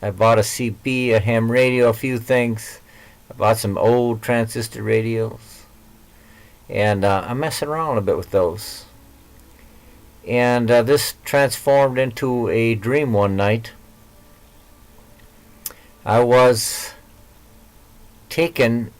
I bought a CB, a ham radio, a few things. I bought some old transistor radios. And I'm messing around a bit with those. And this transformed into a dream one night. I was taken,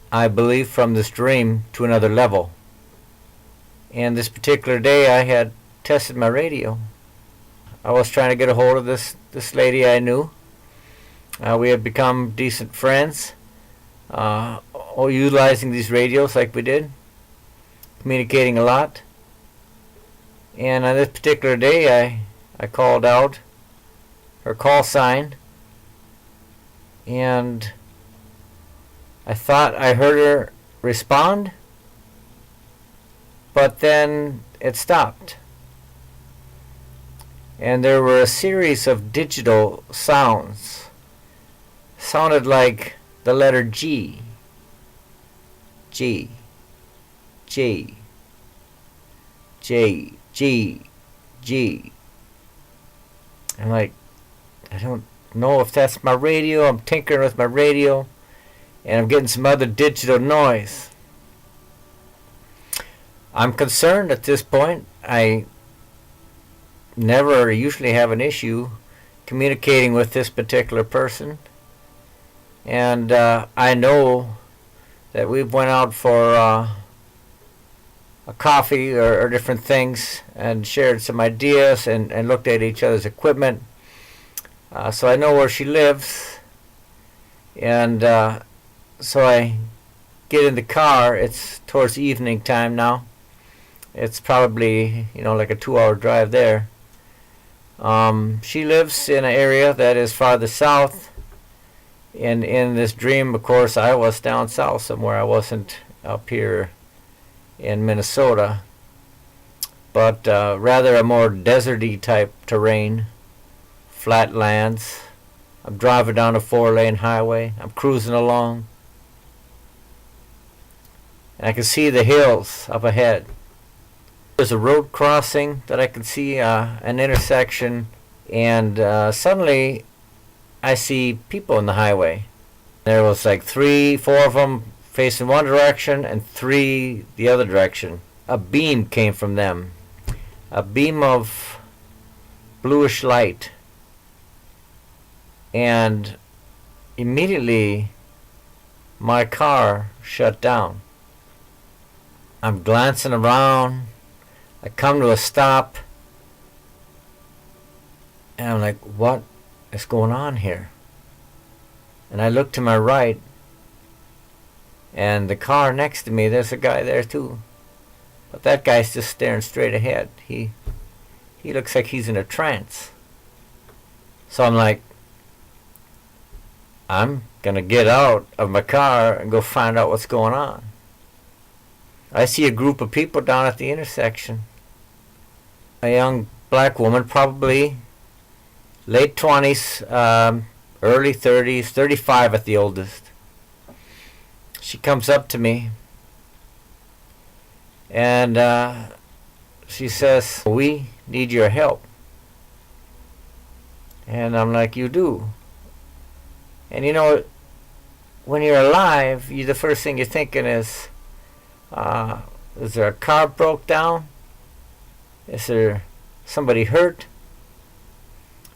I believe, from this dream to another level. And this particular day I had tested my radio. I was trying to get a hold of this lady I knew. We had become decent friends, utilizing these radios like we did, communicating a lot. And on this particular day I called out her call sign, and I thought I heard her respond, but then it stopped. And there were a series of digital sounds. Sounded like the letter G. G. G. J. G. G. I'm like, I don't know if that's my radio. I'm tinkering with my radio, and I'm getting some other digital noise. I'm concerned at this point. I never usually have an issue communicating with this particular person. And I know that we've went out for a coffee or different things and shared some ideas and looked at each other's equipment. So I know where she lives. And so I get in the car. It's towards evening time now. It's probably, like a 2-hour drive there. She lives in an area that is farther south. And in this dream, of course, I was down south somewhere. I wasn't up here in Minnesota, but rather a more deserty type terrain, flatlands. I'm driving down a 4-lane highway. I'm cruising along. And I can see the hills up ahead. There's a road crossing that I can see, an intersection, and suddenly I see people in the highway. There was like 3, 4 of them facing one direction and 3 the other direction. A beam came from them. A beam of bluish light. And immediately my car shut down. I'm glancing around. I come to a stop. And I'm like, what is going on here? And I look to my right, and the car next to me, there's a guy there too. But that guy's just staring straight ahead. He looks like he's in a trance. So I'm like, I'm gonna get out of my car and go find out what's going on. I see a group of people down at the intersection. A young black woman, probably late 20s, early 30s, 35 at the oldest. She comes up to me and she says, "We need your help." And I'm like, "You do?" And when you're alive, the first thing you're thinking is there a car broke down? Is there somebody hurt?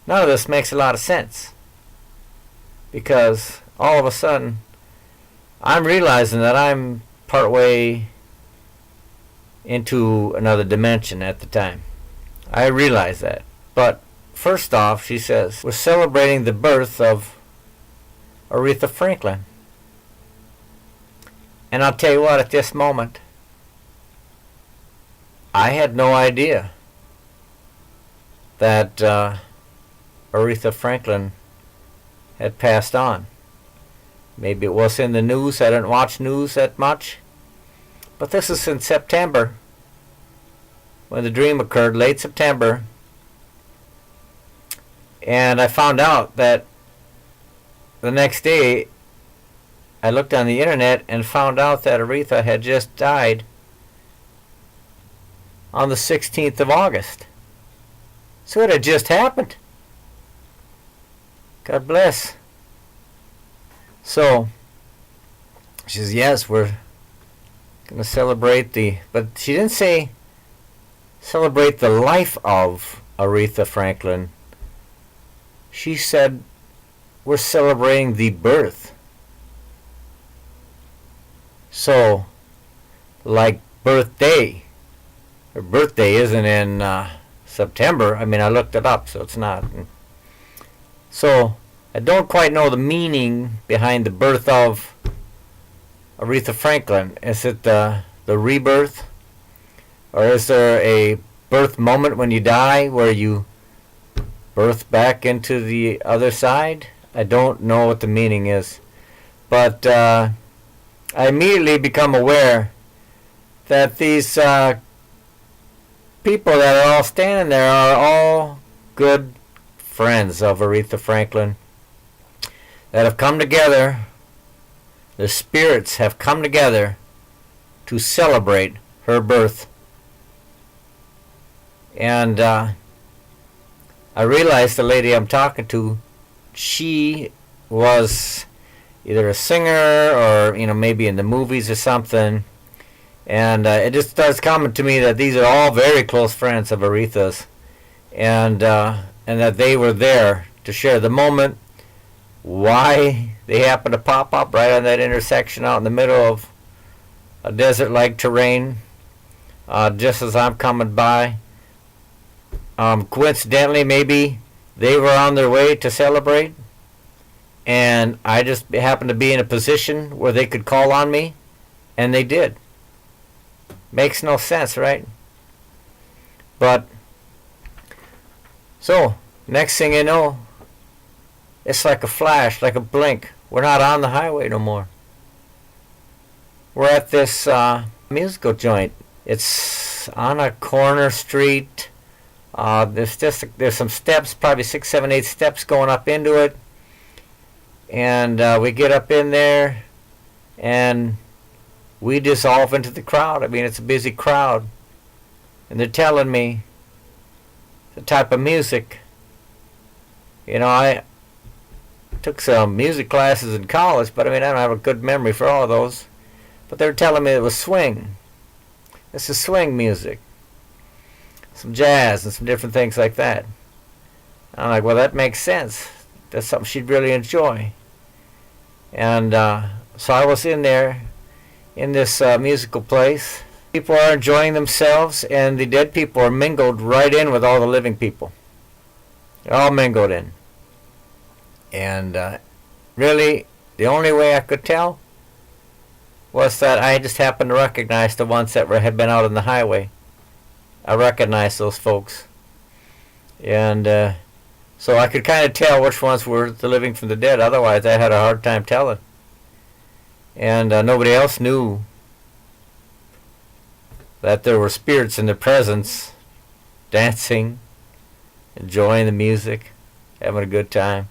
None of this makes a lot of sense, because all of a sudden I'm realizing that I'm partway into another dimension at the time. I realize that. But first off, she says, "We're celebrating the birth of Aretha Franklin." And I'll tell you what, at this moment, I had no idea that Aretha Franklin had passed on. Maybe it was in the news. I didn't watch news that much. But this is in September, when the dream occurred, late September. And I found out that the next day, I looked on the internet and found out that Aretha had just died on the 16th of August. So it had just happened. God bless. So, she says, yes, we're going to celebrate but she didn't say celebrate the life of Aretha Franklin. She said, we're celebrating the birth. So, like birthday. Her birthday isn't in September. I mean, I looked it up, so it's not. So, I don't quite know the meaning behind the birth of Aretha Franklin. Is it the rebirth? Or is there a birth moment when you die where you birth back into the other side? I don't know what the meaning is. But I immediately become aware that these people that are all standing there are all good friends of Aretha Franklin that have come together. The spirits have come together to celebrate her birth. And I realized the lady I'm talking to, she was either a singer or, maybe in the movies or something. And it just starts coming to me that these are all very close friends of Aretha's. And that they were there to share the moment. Why they happened to pop up right on that intersection out in the middle of a desert-like terrain, just as I'm coming by. Coincidentally, maybe they were on their way to celebrate, and I just happened to be in a position where they could call on me, and they did. Makes no sense, right? But, so, next thing you know, it's like a flash, like a blink. We're not on the highway no more. We're at this musical joint. It's on a corner street. There's some steps, probably 6, 7, 8 steps going up into it. And we get up in there, and we dissolve into the crowd. I mean, it's a busy crowd. And they're telling me the type of music. I took some music classes in college, but I don't have a good memory for all of those. But they were telling me it was swing. This is swing music. Some jazz and some different things like that. I'm like, well, that makes sense. That's something she'd really enjoy. And so I was in there, in this musical place. People are enjoying themselves, and the dead people are mingled right in with all the living people. They're all mingled in. And really, the only way I could tell was that I just happened to recognize the ones that had been out on the highway. I recognized those folks. And so I could kind of tell which ones were the living from the dead. Otherwise, I had a hard time telling. And nobody else knew that there were spirits in their presence, dancing, enjoying the music, having a good time.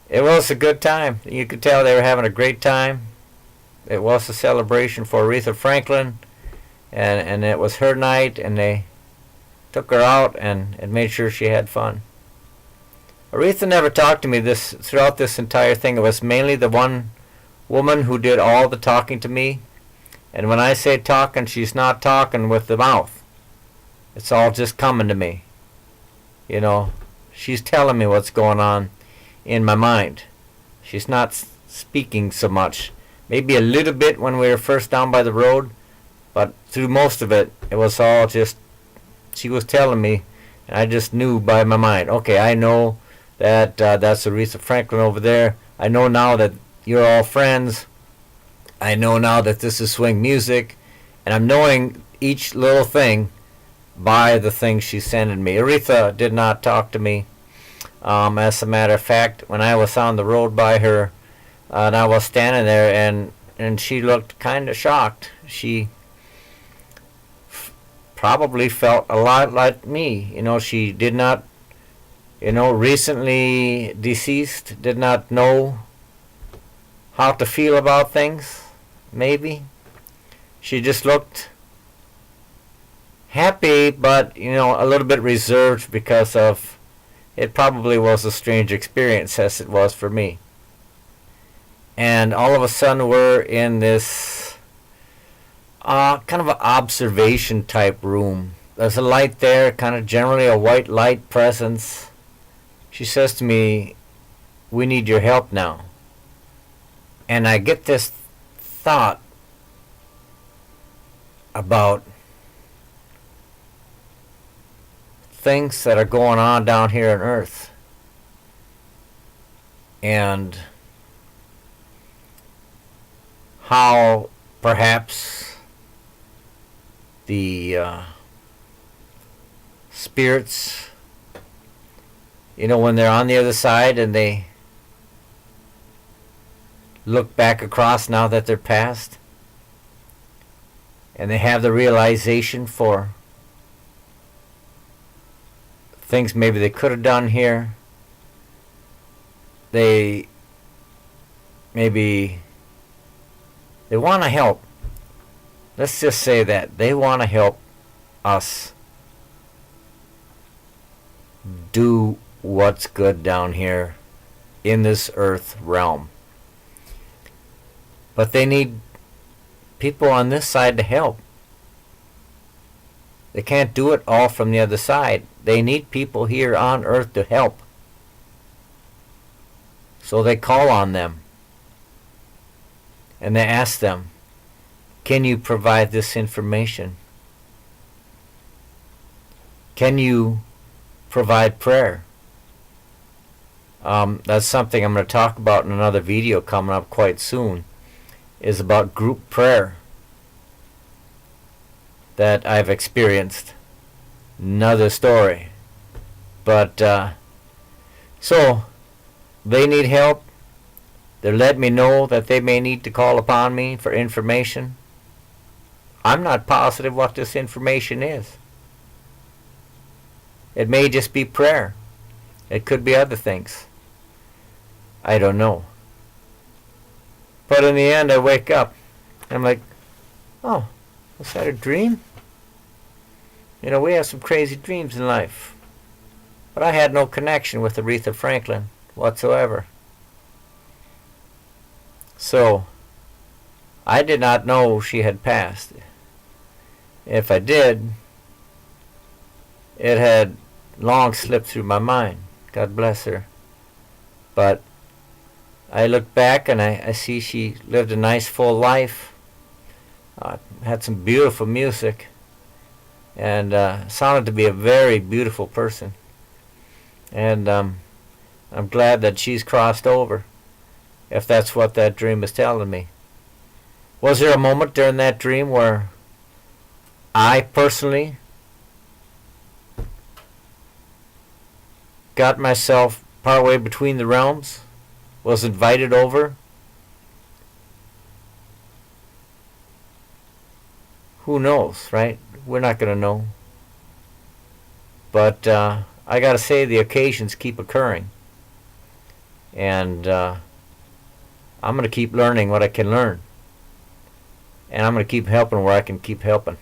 It was a good time. You could tell they were having a great time. It was a celebration for Aretha Franklin, and it was her night, and they took her out and made sure she had fun. Aretha never talked to me throughout this entire thing. It was mainly the one woman who did all the talking to me. And when I say talking, she's not talking with the mouth. It's all just coming to me. She's telling me what's going on in my mind. She's not speaking so much. Maybe a little bit when we were first down by the road, but through most of it, it was all just, she was telling me, and I just knew by my mind, okay, I know that that's Aretha Franklin over there. I know now that you're all friends. I know now that this is swing music, and I'm knowing each little thing by the things she's sending me. Aretha did not talk to me. As a matter of fact, when I was on the road by her, and I was standing there, and she looked kind of shocked. She probably felt a lot like me. She did not, recently deceased, did not know how to feel about things, maybe. She just looked happy, but, a little bit reserved because of it probably was a strange experience as it was for me. And all of a sudden we're in this kind of an observation type room. There's a light there, kind of generally a white light presence. She says to me, "We need your help now." And I get this thought about things that are going on down here on Earth. And how perhaps the spirits, when they're on the other side and they look back across now that they're past, and they have the realization for things maybe they could have done here. They want to help. Let's just say that. They want to help us do what's good down here in this earth realm. But they need people on this side to help. They can't do it all from the other side. They need people here on earth to help. So they call on them. And they ask them, "Can you provide this information? Can you provide prayer?" That's something I'm going to talk about in another video coming up quite soon, is about group prayer that I've experienced. Another story. But, so, they need help. They're letting me know that they may need to call upon me for information. I'm not positive what this information is. It may just be prayer. It could be other things. I don't know. But in the end, I wake up and I'm like, "Oh, was that a dream?" We have some crazy dreams in life. But I had no connection with Aretha Franklin whatsoever. So, I did not know she had passed. If I did, it had long slipped through my mind. God bless her. But I look back and I see she lived a nice full life. Had some beautiful music. And sounded to be a very beautiful person. And I'm glad that she's crossed over, if that's what that dream is telling me. Was there a moment during that dream where I personally got myself partway between the realms, was invited over? Who knows, right? We're not going to know. But I got to say, the occasions keep occurring. And I'm going to keep learning what I can learn. And I'm going to keep helping where I can keep helping.